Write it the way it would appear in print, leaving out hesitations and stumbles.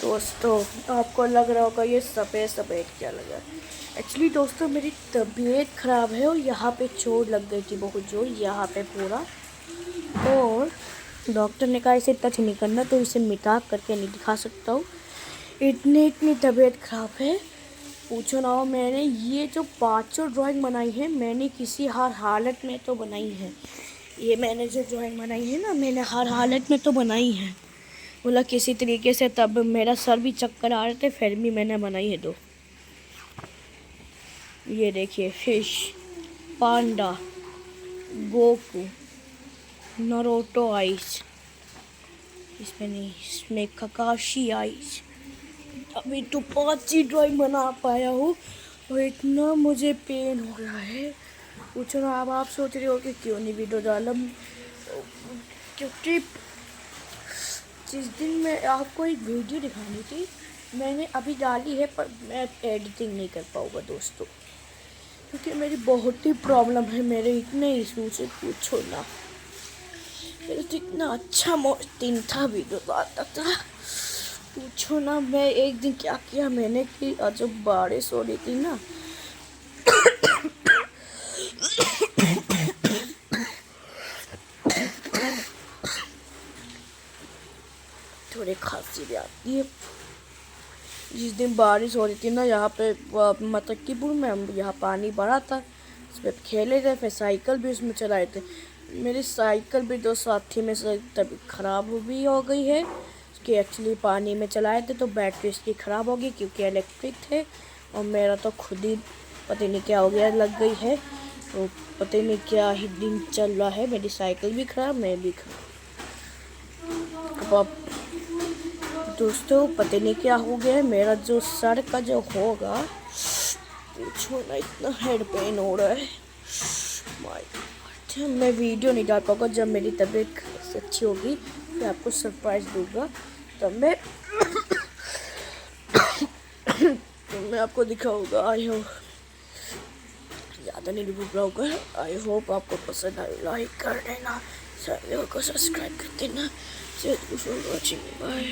दोस्तों आपको लग रहा होगा ये सफ़ेद सफ़ेद क्या लगा। एक्चुअली दोस्तों मेरी तबीयत ख़राब है और यहाँ पे चोट लग गई थी बहुत जोर, यहाँ पे पूरा। और डॉक्टर ने कहा इसे टच नहीं करना, तो इसे मिटा करके नहीं दिखा सकता हूँ। इतनी तबीयत ख़राब है, पूछो ना। हो मैंने ये जो 500 ड्राइंग बनाई है, मैंने किसी हर हालत में तो बनाई है। ये मैंने जो ड्राइंग बनाई है ना, मैंने हर हालत में तो बनाई है, बोला किसी तरीके से। तब मेरा सर भी चक्कर आ रहे थे, फिर भी मैंने बनाई है दो। ये देखिए, फिश, पांडा, गोकू, नारुतो आइस, इसमें नहीं, इसमें ककाशी आइस। अभी तो 5 ही ड्राइंग बना पाया हूँ और इतना मुझे पेन हो रहा है, पूछो ना। अब आप सोच रहे हो कि क्यों नहीं वीडियो डाला, क्योंकि जिस दिन मैं आपको एक वीडियो दिखानी थी मैंने अभी डाली है, पर मैं एडिटिंग नहीं कर पाऊँगा दोस्तों, क्योंकि मेरी बहुत ही प्रॉब्लम है। मेरे इतने इशू से पूछो ना। मेरा तो इतना अच्छा दिन था, वीडियो आता था, पूछो ना। मैं एक दिन क्या किया मैंने कि जब बारिश हो रही थी ना, थोड़ी खांसी भी आती है। जिस दिन बारिश हो रही थी ना, यहाँ पे मतक्कीपुर में, हम यहाँ पानी भरा था, उसमें खेले थे, फिर साइकिल भी उसमें चलाए थे। मेरी साइकिल भी दो साथी में से तभी ख़राब भी हो गई है, उसकी एक्चुअली पानी में चलाए थे तो बैटरी इसकी ख़राब हो गई, क्योंकि इलेक्ट्रिक थे। और मेरा तो खुद ही पता नहीं क्या हो गया, लग गई है, तो पता नहीं क्या ही दिन चल रहा है। मेरी साइकिल भी ख़राब, मैं भी ख़राब। अब दोस्तों पता नहीं क्या हो गया है, मेरा जो सर का जो होगा, पूछो ना, इतना हेड पेन हो रहा है। मैं वीडियो नहीं डाल पाऊँगा, जब मेरी तबीयत अच्छी होगी मैं आपको सरप्राइज़ दूंगा, तब मैं आपको दिखाऊंगा। आई होप ज़्यादा नहीं डूब रहा होगा। आई होप आपको पसंद आए, लाइक कर देना, चैनल को सब्सक्राइब कर देना। Watching, bye.